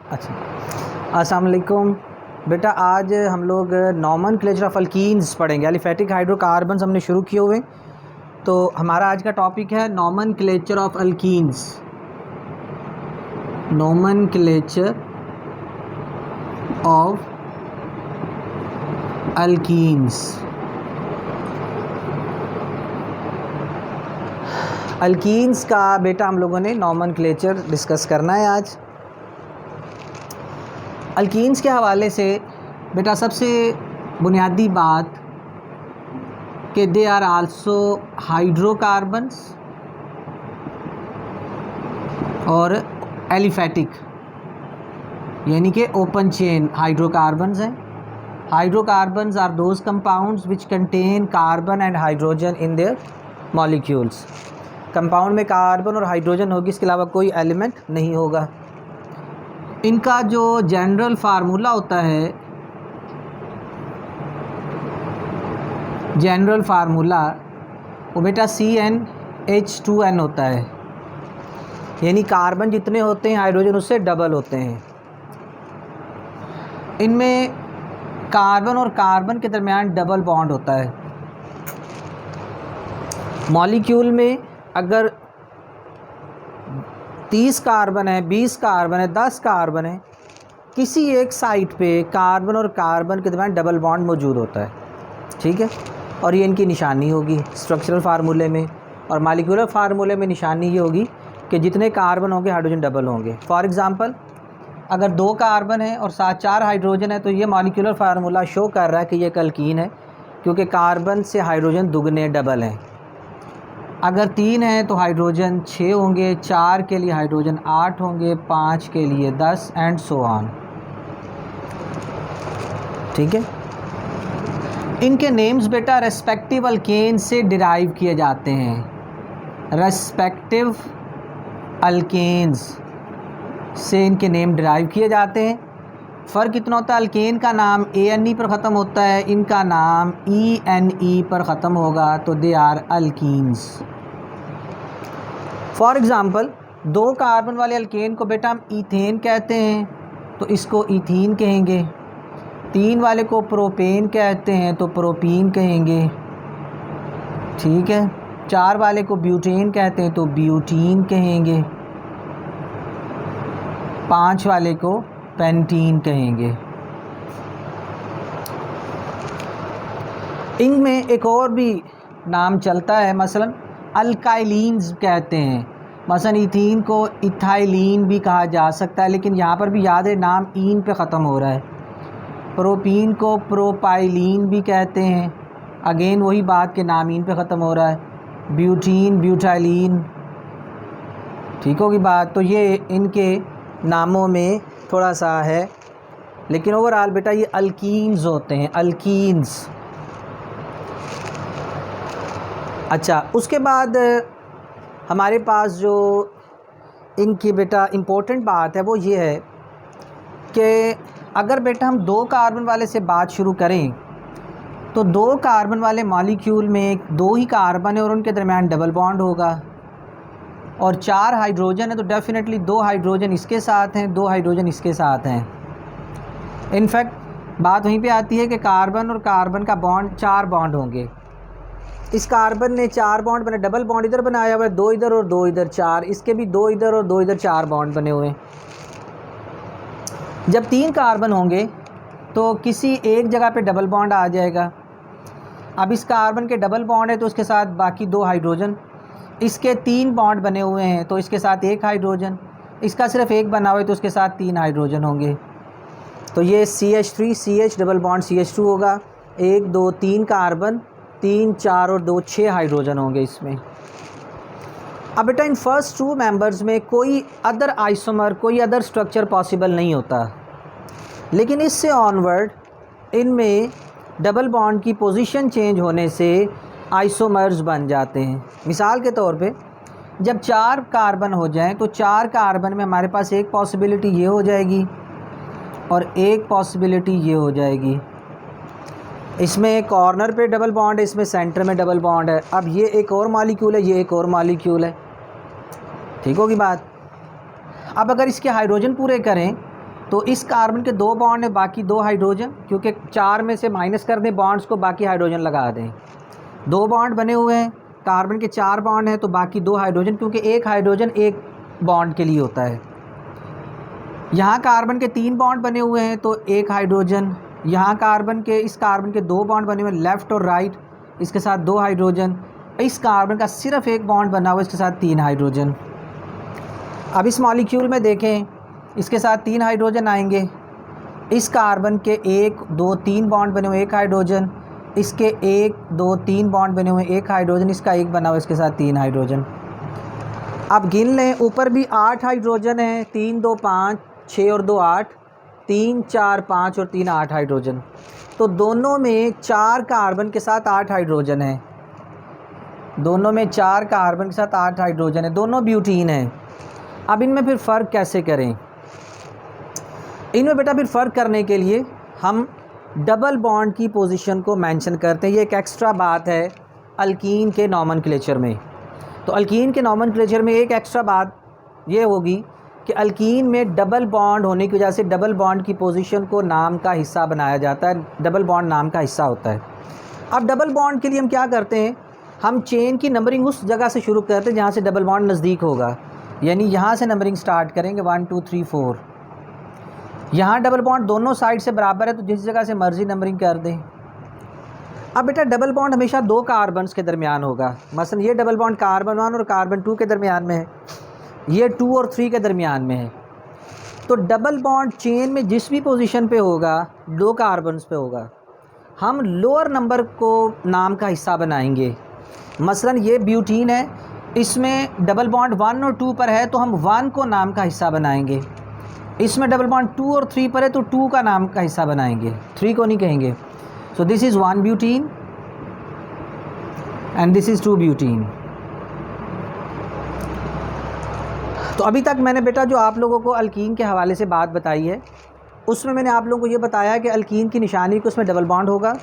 अच्छा, अस्सलाम वालेकुम बेटा। आज हम लोग नॉमेनक्लेचर ऑफ अल्कीन्स पढ़ेंगे। एलिफेटिक हाइड्रोकार्बन्स हमने शुरू किए हुए, तो हमारा आज का टॉपिक है nomenclature of alkenes. Nomenclature of alkenes. Alkenes का बेटा हम लोगों ने नॉमेनक्लेचर डिस्कस करना है आज। अल्कीन्स के हवाले से बेटा सबसे बुनियादी बात कि दे आर आल्सो हाइड्रोकार्बन्स और एलिफेटिक, यानी कि ओपन चेन हाइड्रोकार्बन्स हैं। Hydrocarbons are those compounds which contain carbon and hydrogen in their molecules. Compound में कार्बन और हाइड्रोजन होगी, इसके अलावा कोई एलिमेंट नहीं होगा। इनका जो जनरल फार्मूला होता है, जनरल फार्मूला वो बेटा CnH2n होता है, यानी कार्बन जितने होते हैं हाइड्रोजन उससे डबल होते हैं। इनमें कार्बन और कार्बन के दरमियान डबल बॉन्ड होता है। मॉलिक्यूल में अगर 30 कार्बन है, 20 कार्बन है, 10 कार्बन है, किसी एक साइट पे कार्बन और कार्बन के दरमियान डबल बॉन्ड मौजूद होता है, ठीक है। और ये इनकी निशानी होगी स्ट्रक्चरल फार्मूले में, और मॉलिक्यूलर फार्मूले में निशानी ये होगी कि जितने कार्बन होंगे हाइड्रोजन डबल होंगे। फॉर एग्ज़ाम्पल, अगर 2 कार्बन है और साथ 4 हाइड्रोजन है, तो ये मॉलिक्यूलर फार्मूला शो कर रहा है कि ये एक अल्कीन है, क्योंकि कार्बन से हाइड्रोजन दुगने डबल हैं। अगर 3 है तो हाइड्रोजन 6 होंगे, 4 के लिए हाइड्रोजन 8 होंगे, 5 के लिए 10 एंड सो ऑन, ठीक है। इनके नेम्स बेटा रेस्पेक्टिव अल्केन से डिराइव किए जाते हैं। रेस्पेक्टिव अल्केन्स से इनके नेम डिराइव किए जाते हैं। फ़र्क इतना होता है, अल्केन का नाम ANE पर ख़त्म होता है, इनका नाम ENE पर ख़त्म होगा, तो they are alkenes. For example, 2 carbon वाले अल्केन को बेटा हम ईथेन कहते हैं, तो इसको ईथीन कहेंगे। 3 वाले को प्रोपेन कहते हैं, तो प्रोपीन कहेंगे, ठीक है। 4 वाले को ब्यूटेन कहते हैं, तो ब्यूटीन कहेंगे। 5 वाले को पेंटीन कहेंगे। इनमें एक और भी नाम चलता है, मसलन अल्काइलीन्स कहते हैं। मसलन इथीन को इथाइलीन भी कहा जा सकता है, लेकिन यहाँ पर भी याद है नाम ईन पे ख़त्म हो रहा है। प्रोपीन को प्रोपाइलीन भी कहते हैं, अगेन वही बात के नाम ईन पे ख़त्म हो रहा है। ब्यूटीन, ब्यूटाइलीन, ठीक होगी बात। तो ये इनके नामों में थोड़ा सा है, लेकिन ओवरऑल बेटा ये अल्कीन्स होते हैं, अल्कीन्स। अच्छा, उसके बाद हमारे पास जो इनकी बेटा इम्पोर्टेंट बात है वो ये है कि अगर बेटा हम 2 कार्बन वाले से बात शुरू करें, तो 2 कार्बन वाले मॉलिक्यूल में 2 ही कार्बन है और उनके दरमियान डबल बॉन्ड होगा। और 4 हाइड्रोजन है, तो डेफिनेटली 2 हाइड्रोजन इसके साथ हैं, 2 हाइड्रोजन इसके साथ हैं। इनफैक्ट बात वहीं पे आती है कि कार्बन और कार्बन का बॉन्ड 4 बॉन्ड होंगे। इस कार्बन ने 4 बॉन्ड बने, डबल बॉन्ड इधर बनाया हुआ है, 2 इधर और 2 इधर, 4 इसके भी 2 इधर और 2 इधर, 4 बॉन्ड बने हुए हैं। जब 3 कार्बन होंगे तो किसी एक जगह पे डबल बॉन्ड आ जाएगा। अब इस कार्बन के डबल बॉन्ड है तो उसके साथ बाकी 2 हाइड्रोजन, इसके 3 बॉन्ड बने हुए हैं तो इसके साथ 1 हाइड्रोजन, इसका सिर्फ 1 बना हुआ है तो उसके साथ 3 हाइड्रोजन होंगे। तो ये CH3 CH double bond CH2 होगा। 1 2 3 कार्बन, 3 4 और 2 6 हाइड्रोजन होंगे इसमें। अब बेटा इन फर्स्ट 2 मेंबर्स में कोई अदर आइसोमर, कोई अदर स्ट्रक्चर पॉसिबल नहीं होता, लेकिन इससे ऑनवर्ड इनमें डबल बॉन्ड की पोजीशन चेंज होने से आइसोमर्स बन जाते हैं। मिसाल के तौर पे जब 4 कार्बन हो जाएं तो 4 कार्बन में हमारे पास एक पॉसिबिलिटी ये हो जाएगी और एक पॉसिबिलिटी ये हो जाएगी। इसमें कॉर्नर पे डबल बॉन्ड है, इसमें सेंटर में डबल बॉन्ड है। अब ये एक और मॉलिक्यूल है, ये एक और मॉलिक्यूल है, ठीक होगी बात। अब अगर इसके हाइड्रोजन पूरे करें तो इस कार्बन के 2 बॉन्ड है, बाकी 2 हाइड्रोजन, क्योंकि 4 में से माइनस कर दें बॉन्ड्स को, बाकी हाइड्रोजन लगा दें। 2 बॉन्ड बने हुए हैं, कार्बन के 4 बॉन्ड हैं, तो बाकी 2 हाइड्रोजन, क्योंकि एक हाइड्रोजन एक बॉन्ड के लिए होता है। यहाँ कार्बन के 3 बॉन्ड बने हुए हैं, तो 1 हाइड्रोजन। यहाँ इस कार्बन के 2 बॉन्ड बने हुए हैं, लेफ़्ट और राइट, इसके साथ 2 हाइड्रोजन। इस कार्बन का सिर्फ 1 बॉन्ड बना हुआ है, इसके साथ 3 हाइड्रोजन। अब इस मॉलिक्यूल में देखें, इसके साथ 3 हाइड्रोजन आएंगे। इस कार्बन के 1 2 3 बॉन्ड बने हुए, 1 हाइड्रोजन। इसके 1 2 3 बॉन्ड बने हुए, 1 हाइड्रोजन। इसका 1 बना हुआ, इसके साथ 3 हाइड्रोजन। अब गिन लें, ऊपर भी 8 हाइड्रोजन हैं, 3 2 5 6 और 2 8, 3 4 5 और 3 8 हाइड्रोजन। तो दोनों में 4 कार्बन के साथ 8 हाइड्रोजन है, दोनों में 4 कार्बन के साथ 8 हाइड्रोजन है, दोनों ब्यूटीन हैं। अब इनमें फिर फ़र्क कैसे करें? इनमें बेटा फिर फ़र्क करने के लिए हम डबल बॉन्ड की पोजीशन को मेंशन करते हैं। ये एक एक्स्ट्रा बात है अल्कीन के नॉमेनक्लेचर में। तो अल्कीन के नॉमेनक्लेचर में एक एक्स्ट्रा बात ये होगी कि अल्कीन में डबल बॉन्ड होने की वजह से डबल बॉन्ड की पोजीशन को नाम का हिस्सा बनाया जाता है, डबल बॉन्ड नाम का हिस्सा होता है। अब डबल बॉन्ड के लिए हम क्या करते हैं, हम चेन की नंबरिंग उस जगह से शुरू करते हैं जहाँ से डबल बॉन्ड नज़दीक होगा, यानी यहाँ से नंबरिंग स्टार्ट करेंगे 1 2 3 4। यहाँ डबल बॉन्ड दोनों साइड से बराबर है, तो जिस जगह से मर्ज़ी नंबरिंग कर दें। अब बेटा डबल बॉन्ड हमेशा 2 कार्बन्स के दरमियान होगा। मसलन ये डबल बॉन्ड कार्बन 1 और कार्बन 2 के दरमियान में है, ये 2 और 3 के दरमियान में है। तो डबल बॉन्ड चेन में जिस भी पोजीशन पे होगा, 2 कार्बन्स पे होगा, हम लोअर नंबर को नाम का हिस्सा बनाएंगे। मसलन ये ब्यूटीन है, इसमें डबल बॉन्ड 1 और 2 पर है, तो हम 1 को नाम का हिस्सा बनाएंगे। इसमें डबल बॉन्ड 2 और 3 पर है, तो 2 का नाम का हिस्सा बनाएंगे, 3 को नहीं कहेंगे। So this is 1 butene and this is 2 butene. तो अभी तक मैंने बेटा जो आप लोगों को अल्कीन के हवाले से बात बताई है, उसमें मैंने आप लोगों को ये बताया कि अल्कीन की निशानी कि उसमें डबल बॉन्ड होगा,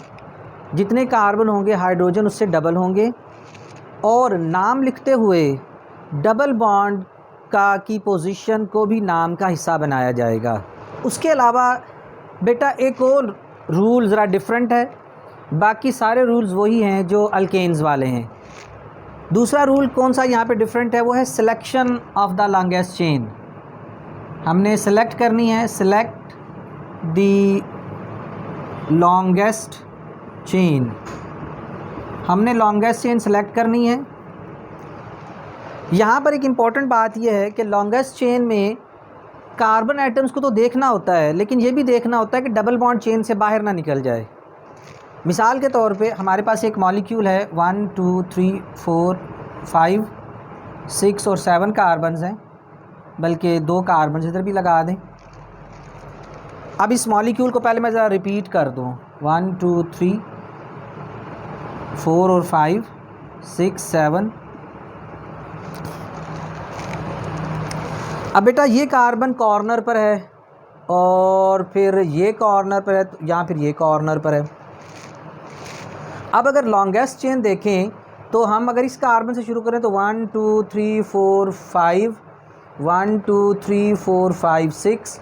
जितने कार्बन होंगे हाइड्रोजन उससे डबल होंगे, और नाम लिखते हुए डबल बॉन्ड की पोजीशन को भी नाम का हिस्सा बनाया जाएगा। उसके अलावा बेटा एक और रूल ज़रा डिफरेंट है, बाकी सारे रूल्स वही हैं जो अल्केन्स वाले हैं। दूसरा रूल कौन सा यहाँ पे डिफरेंट है, वो है selection of the longest chain. हमने सेलेक्ट करनी है, सेलेक्ट द लॉन्गेस्ट चेन। हमने लॉन्गेस्ट चेन सेलेक्ट करनी है। यहाँ पर एक इम्पॉर्टेंट बात यह है कि लॉन्गेस्ट चेन में कार्बन एटम्स को तो देखना होता है, लेकिन ये भी देखना होता है कि डबल बॉन्ड चेन से बाहर ना निकल जाए। मिसाल के तौर पे हमारे पास एक मॉलिक्यूल है, 1 2 3 4 5 6 और 7 कार्बन्स हैं, बल्कि 2 कार्बन इधर भी लगा दें। अब इस मॉलिक्यूल को पहले मैं ज़रा रिपीट कर दूँ, 1 2 3 4 और 5 6 7। अब बेटा ये कार्बन कॉर्नर पर है, और फिर ये कॉर्नर पर है, या फिर ये कॉर्नर पर है। अब अगर लॉन्गेस्ट चेन देखें तो हम अगर इस कार्बन से शुरू करें तो 1 2 3 4 5, 1 2 3 4 5 6,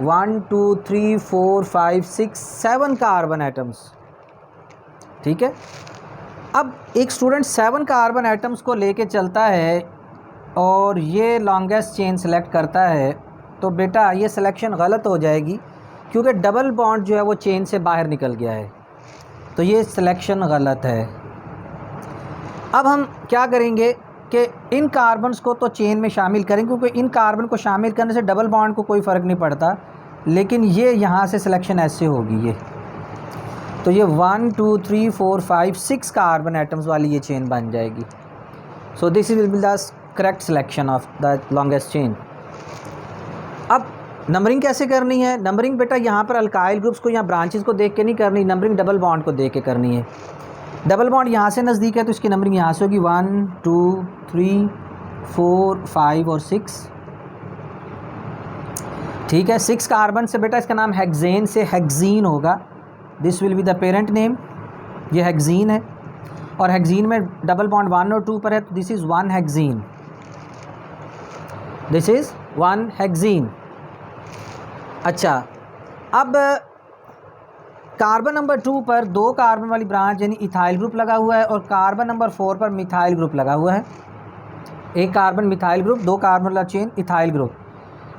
1 2 3 4 5 6 7 कार्बन एटम्स। ठीक है। अब एक स्टूडेंट 7 कार्बन एटम्स को लेके चलता है और ये लॉन्गेस्ट चेन सेलेक्ट करता है, तो बेटा ये सिलेक्शन गलत हो जाएगी, क्योंकि डबल बॉन्ड जो है वो चेन से बाहर निकल गया है, तो ये सिलेक्शन गलत है। अब हम क्या करेंगे कि इन कार्बन्स को तो चेन में शामिल करेंगे, क्योंकि इन कार्बन को शामिल करने से डबल बॉन्ड को कोई फ़र्क नहीं पड़ता, लेकिन ये यहाँ से सिलेक्शन ऐसे होगी, ये तो ये 1 2 3 4 5 6 कार्बन एटम्स वाली ये चेन बन जाएगी। So this will be the correct selection of the longest chain. अब नंबरिंग कैसे करनी है? नंबरिंग बेटा यहाँ पर अल्काइल ग्रुप्स को, यहाँ ब्रांचेस को देख के नहीं करनी, नंबरिंग डबल बॉन्ड को देख के करनी है। डबल बॉन्ड यहाँ से नज़दीक है तो इसकी नंबरिंग यहाँ से होगी 1 2 3 4 5 और 6। ठीक है। 6 कार्बन से बेटा इसका नाम हेक्सेन से हेक्सीन होगा, this will be the parent name. ये हेक्सीन है, और हेक्सीन में डबल बॉन्ड 1 और 2 पर है, तो this is 1 hexene, this is 1 hexene. अच्छा, अब कार्बन नंबर 2 पर 2 कार्बन वाली ब्रांच यानी इथाइल ग्रुप लगा हुआ है और कार्बन नंबर 4 पर मिथाइल ग्रुप लगा हुआ है। एक कार्बन मिथाइल ग्रुप, 2 कार्बन वाला चेन इथाइल ग्रुप।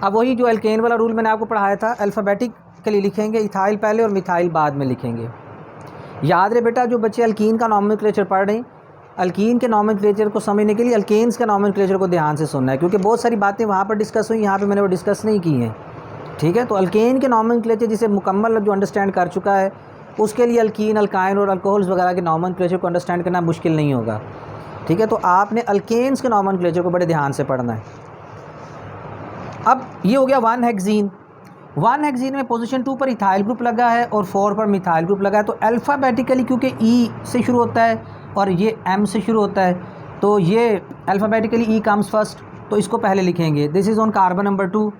अब वही जो एल्केन वाला रूल मैंने आपको पढ़ाया था, अल्फ़ाबेटिकली लिखेंगे, इथाइल पहले और मिथाइल बाद में लिखेंगे। याद रहे बेटा, जो बच्चे अल्कीन का नॉमेनक्लेचर पढ़ रहे हैं, अल्कीन के नॉमेनक्लेचर को समझने के लिए अल्केन्स के नॉमेनक्लेचर को ध्यान से सुनना है, क्योंकि बहुत सारी बातें वहाँ पर डिस्कस हुई, यहाँ पे मैंने वो डिस्कस नहीं की हैं। ठीक है, तो अल्केन के नॉमेनक्लेचर जिसे मुकम्मल जो अंडरस्टैंड कर चुका है, उसके लिए अल्कीन, अल्काइन और अल्कोहल्स वगैरह के नॉमेनक्लेचर को अंडरस्टैंड करना मुश्किल नहीं होगा। ठीक है, तो आपने अल्केन्स के नॉमेनक्लेचर को बड़े ध्यान से पढ़ना है। अब ये हो गया 1 हेक्सीन। 1 हेक्सीन में पोजीशन 2 पर इथाइल ग्रुप लगा है और 4 पर मिथाइल ग्रुप लगा है। तो अल्फ़ाबेटिकली क्योंकि ई से शुरू होता है और ये एम से शुरू होता है, तो ये अल्फ़ाबेटिकली ई कम्स फर्स्ट, तो इसको पहले लिखेंगे। This is on carbon number 2,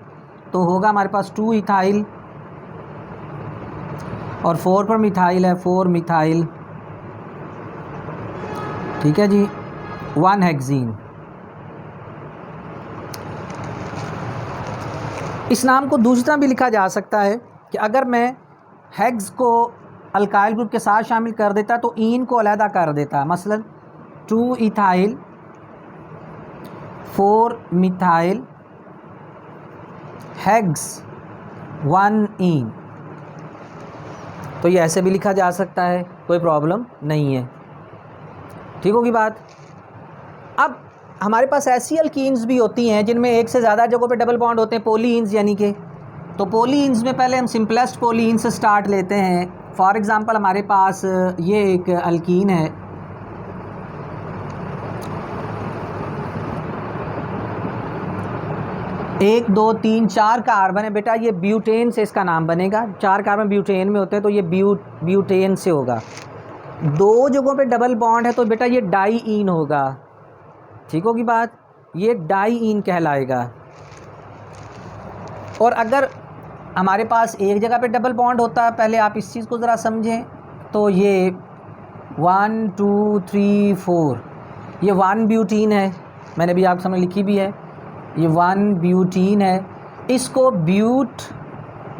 तो होगा हमारे पास 2 इथाइल और 4 पर मिथाइल है, 4 मिथाइल। ठीक है जी, 1 हेक्सीन। इस नाम को दूसरी तरह भी लिखा जा सकता है कि अगर मैं हेक्स को अल्काइल ग्रुप के साथ शामिल कर देता तो ईन को अलहदा कर देता। मसलन 2 इथाइल 4 मिथाइल हेक्स 1 ईन, तो ये ऐसे भी लिखा जा सकता है, कोई प्रॉब्लम नहीं है। ठीक होगी बात। अब हमारे पास ऐसी अल्कीन्स भी होती हैं जिनमें एक से ज़्यादा जगहों पे डबल बॉन्ड होते हैं, पोलीन्स यानी कि। तो पोलीन्स में पहले हम सिंपलेस्ट पोलीन से स्टार्ट लेते हैं। फॉर एग्ज़ाम्पल हमारे पास ये एक अल्कीन है, एक 2 3 4 कार्बन है बेटा, ये ब्यूटेन से इसका नाम बनेगा। 4 कार्बन ब्यूटेन में होते हैं, तो ये ब्यूटेन से होगा। 2 जगहों पे डबल बॉन्ड है तो बेटा ये डाईईन होगा। ठीक होगी बात, ये डाईईन कहलाएगा। और अगर हमारे पास एक जगह पे डबल बॉन्ड होता है, पहले आप इस चीज़ को ज़रा समझें, तो ये 1 2 3 4, ये 1 ब्यूटीन है, मैंने भी आपके सामने लिखी भी है, ये 1 ब्यूटीन है। इसको ब्यूट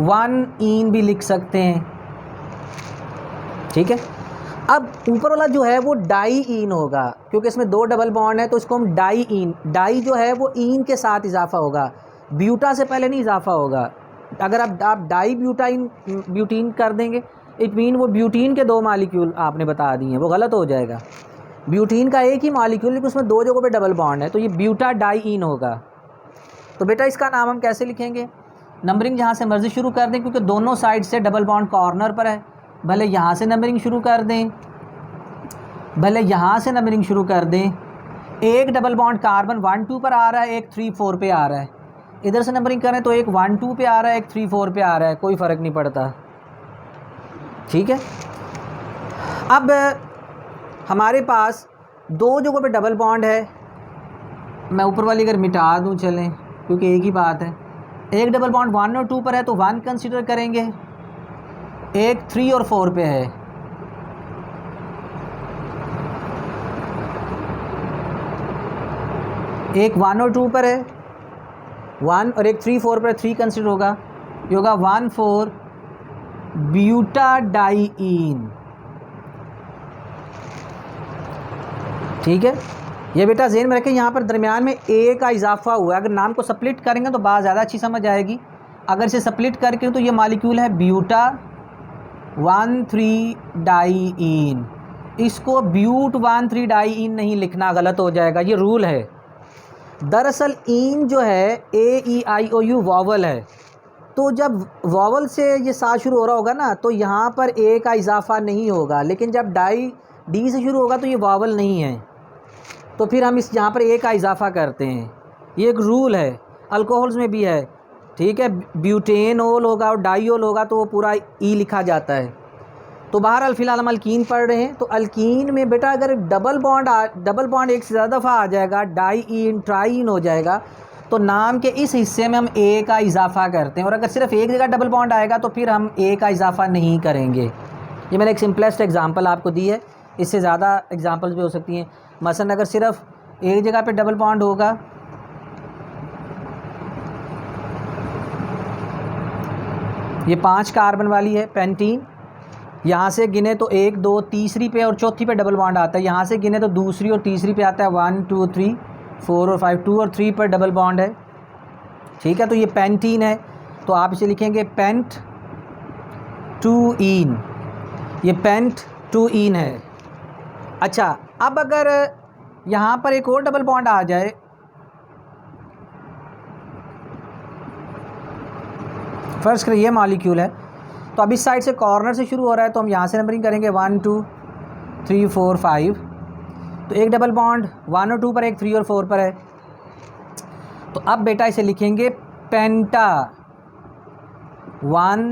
1 ईन भी लिख सकते हैं। ठीक है, अब ऊपर वाला जो है वो डाईईन होगा, क्योंकि इसमें 2 डबल बॉन्ड है तो इसको हम डाईईन, डाई जो है वो ईन के साथ इजाफा होगा, ब्यूटा से पहले नहीं इजाफा होगा। अगर आप डाई ब्यूटीन कर देंगे, इट मीन वो ब्यूटीन के 2 मालिक्यूल आपने बता दिए हैं, वो गलत हो जाएगा। ब्यूटीन का एक ही मालिक्यूल, लेकिन उसमें 2 जगहों पे डबल बॉन्ड है, तो ये ब्यूटा डाईईन होगा। तो बेटा इसका नाम हम कैसे लिखेंगे? नंबरिंग जहाँ से मर्जी शुरू कर दें, क्योंकि दोनों साइड से डबल बॉन्ड कॉर्नर पर है। भले यहाँ से नंबरिंग शुरू कर दें, भले यहाँ से नंबरिंग शुरू कर दें। एक डबल बॉन्ड कार्बन 1 2 पर आ रहा है, एक 3 4 पे आ रहा है। इधर से नंबरिंग करें तो एक 1 2 पे आ रहा है, एक 3 4 पे आ रहा है, कोई फ़र्क नहीं पड़ता। ठीक है, अब हमारे पास 2 जगहों पे डबल बॉन्ड है। मैं ऊपर वाली अगर मिटा दूँ चलें, क्योंकि एक ही बात है। एक डबल बॉन्ड 1 और 2 पर है तो 1 कंसीडर करेंगे, एक 3 और 4 पे है। एक 1 और 2 पर है 1, और एक 3 4 पर 3 कंसीडर होगा, ये होगा 1 4 ब्यूटाडाईन। ठीक है, ये बेटा ज़हन में रखें, यहाँ पर दरमियान में ए का इजाफा हुआ है। अगर नाम को स्प्लिट करेंगे तो बात ज़्यादा अच्छी समझ आएगी। अगर इसे स्प्लिट करके तो ये मालिक्यूल है ब्यूटा 1 3 डाईईन। इसको ब्यूट 1 3 डाईईन नहीं लिखना, गलत हो जाएगा, ये रूल है। दरअसल ईन जो है AEIOU वॉवल है, तो जब वॉवल से ये साथ शुरू हो रहा होगा ना, तो यहाँ पर ए का इजाफा नहीं होगा। लेकिन जब डी से शुरू होगा तो ये वॉवल नहीं है, तो फिर हम इस यहाँ पर ए का इजाफा करते हैं। ये एक रूल है, अल्कोहल्स में भी है। ठीक है, ब्यूटेनोल होगा और डाईओल होगा तो वो पूरा ई लिखा जाता है। तो बहरहाल फ़िलहाल हम अल्कीन पढ़ रहे हैं, तो अल्कीन में बेटा अगर डबल बॉन्ड एक से ज़्यादा दफ़ा आ जाएगा, डाईईन ट्राईईन हो जाएगा, तो नाम के इस हिस्से में हम ए का इजाफा करते हैं। और अगर सिर्फ एक जगह डबल बॉन्ड आएगा तो फिर हम ए का इजाफा नहीं करेंगे। ये मैंने एक सिंपलेस्ट एग्जांपल आपको दी है, इससे ज़्यादा एग्जांपल्स भी हो सकती हैं। मसलन अगर सिर्फ एक जगह पे डबल बॉन्ड होगा, ये 5 कार्बन वाली है पेंटीन। यहाँ से गिने तो 1 2 तीसरी पे और चौथी पे डबल बॉन्ड आता है। यहाँ से गिने तो दूसरी और तीसरी पे आता है 1 2 3 4 और 5, 2 और 3 पर डबल बॉन्ड है। ठीक है, तो ये पेंटीन है, तो आप इसे लिखेंगे पेंट 2ईन। ये पेंट 2ईन है। अच्छा, अब अगर यहाँ पर एक और डबल बॉन्ड आ जाए, फर्स्ट करें ये मॉलिक्यूल है, तो अब इस साइड से कॉर्नर से शुरू हो रहा है, तो हम यहाँ से नंबरिंग करेंगे 1 2 3 4 5। तो एक डबल बॉन्ड 1 और 2 पर, एक 3 और 4 पर है। तो अब बेटा इसे लिखेंगे पेंटा 1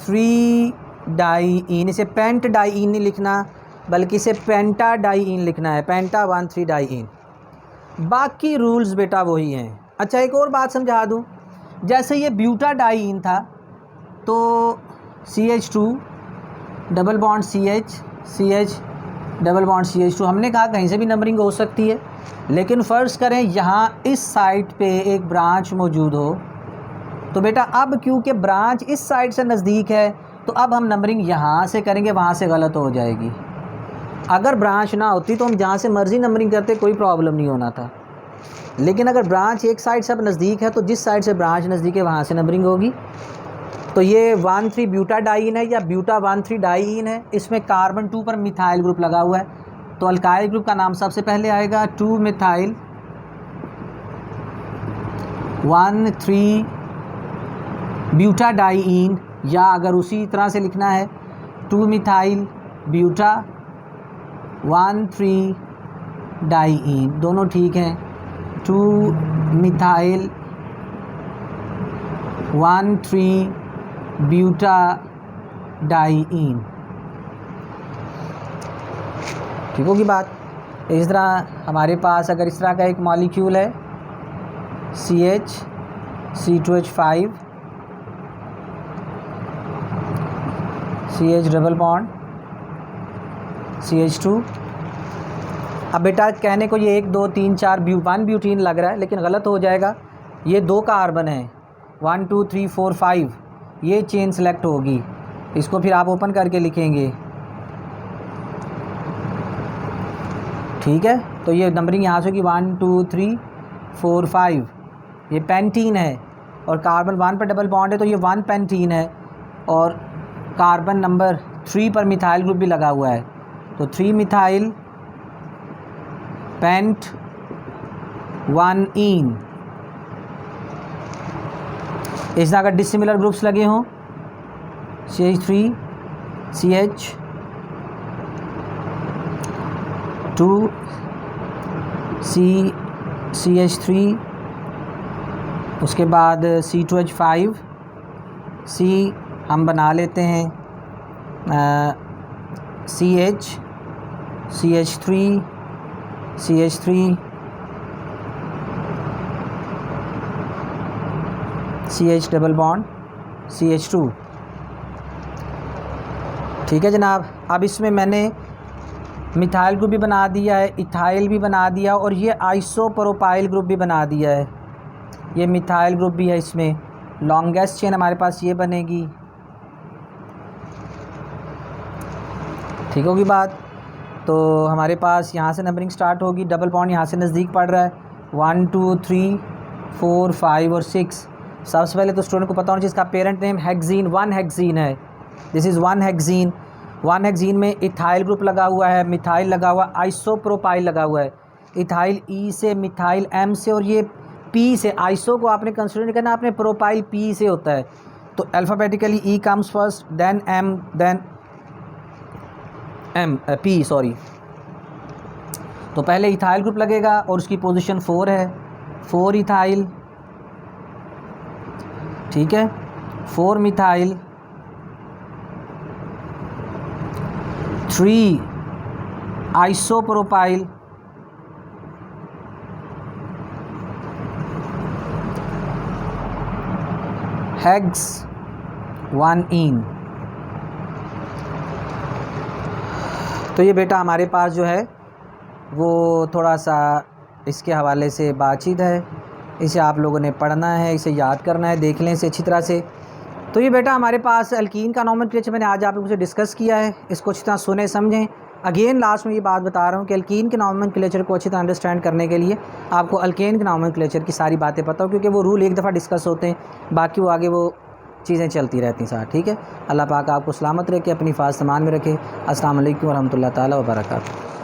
3 डाईईन। इसे पेंट डाईईन नहीं लिखना, बल्कि इसे पेंटा डाईईन लिखना है, पेंटा 1 3 डाईईन। बाकी रूल्स बेटा वही हैं। अच्छा, एक और बात समझा दूँ, जैसे ये ब्यूटा डाईईन था, तो CH2 double bond CH double bond CH2, हमने कहा कहीं से भी नंबरिंग हो सकती है, लेकिन फ़र्ज़ करें यहाँ इस साइड पे एक ब्रांच मौजूद हो, तो बेटा अब क्योंकि ब्रांच इस साइड से नज़दीक है, तो अब हम नंबरिंग यहाँ से करेंगे, वहाँ से गलत हो जाएगी। अगर ब्रांच ना होती तो हम जहाँ से मर्ज़ी नंबरिंग करते, कोई प्रॉब्लम नहीं होना था। लेकिन अगर ब्रांच एक साइड से अब नज़दीक है, तो जिस साइड से ब्रांच नज़दीक है वहाँ से नंबरिंग होगी। तो ये 1 3 ब्यूटा डाईईन है या ब्यूटा 1 3 डाईईन है। इसमें कार्बन 2 पर मिथाइल ग्रुप लगा हुआ है, तो अल्काइल ग्रुप का नाम सबसे पहले आएगा 2 मिथाइल 1 3 ब्यूटा डाईईन, या अगर उसी तरह से लिखना है 2 मिथाइल ब्यूटा 1 3 डाईईन, दोनों ठीक हैं। 2 मिथाइल 1 3 ब्यूटा डाईईन, ठीक होगी बात। इस तरह हमारे पास अगर इस तरह का एक मॉलिक्यूल है CH C2H5 CH double bond CH2। अब बेटा कहने को ये 1 2 3 4 1 ब्यूटीन लग रहा है, लेकिन गलत हो जाएगा। ये 2 कार्बन हैं, 1 2 3 4 5, ये चेन सेलेक्ट होगी। इसको फिर आप ओपन करके लिखेंगे, ठीक है। तो ये नंबरिंग यहाँ से होगी 1 2 3 4 5। ये पेंटीन है और कार्बन 1 पर डबल बॉन्ड है, तो ये 1 पेंटीन है, और कार्बन नंबर 3 पर मिथाइल ग्रुप भी लगा हुआ है, तो 3 मिथाइल पेंट 1ईन। इस तरह अगर डिसिमिलर ग्रुप्स लगे हों, CH3 CH 2 CH3, उसके बाद C2H5 C हम बना लेते हैं CH CH3 CH3 CH double bond CH2, ठीक है जनाब। अब इसमें मैंने मिथाइल ग्रुप भी बना दिया है, इथाइल भी बना दिया, और ये आइसोप्रोपाइल ग्रुप भी बना दिया है। ये मिथाइल ग्रुप भी है, इसमें लॉन्गेस्ट चेन हमारे पास ये बनेगी, ठीक होगी बात। तो हमारे पास यहाँ से नंबरिंग स्टार्ट होगी, डबल बॉन्ड यहाँ से नज़दीक पड़ रहा है, 1 2 3 4 5 और 6। सबसे पहले तो स्टूडेंट को पता होना चाहिए इसका पेरेंट नेम हेक्सीन 1 हेक्सीन है, दिस इज़ 1 हेक्सीन। 1 हेक्सीन में इथाइल ग्रुप लगा हुआ है, मिथाइल लगा हुआ है, आइसोप्रोपाइल लगा हुआ है। इथाइल E से, मिथाइल M से, और ये P से। आइसो को आपने कंसिडर नहीं करना, आपने प्रोपाइल P से होता है, तो alphabetically E comes first, then M, then P sorry. तो पहले इथाइल ग्रुप लगेगा और उसकी पोजीशन 4 है, 4 इथाइल, ठीक है, 4 मिथाइल 3 आइसोप्रोपाइल, हेक्स 1ईन। तो ये बेटा हमारे पास जो है वो थोड़ा सा इसके हवाले से बातचीत है, इसे आप लोगों ने पढ़ना है, इसे याद करना है, देख लें इसे अच्छी तरह से। तो ये बेटा हमारे पास अल्कीन का नॉमेनक्लेचर मैंने आज आप लोगों से डिस्कस किया है, इसको अच्छी तरह सुने समझें। अगेन लास्ट में ये बात बता रहा हूँ कि अल्कीन के नॉमेनक्लेचर को अच्छी तरह अंडरस्टैंड करने के लिए आपको अल्केन के नॉमेनक्लेचर की सारी बातें पता हो, क्योंकि वो रूल एक दफ़ा डिस्कस होते हैं, बाकी वो आगे वो चीज़ें चलती रहती हैं साथ। ठीक है, अल्लाह पाक आपको सलामत रखे, अपनी हिफाज़त मान में रखे। अस्सलाम वालेकुम व रहमतुल्लाह ताला व बरकातहू।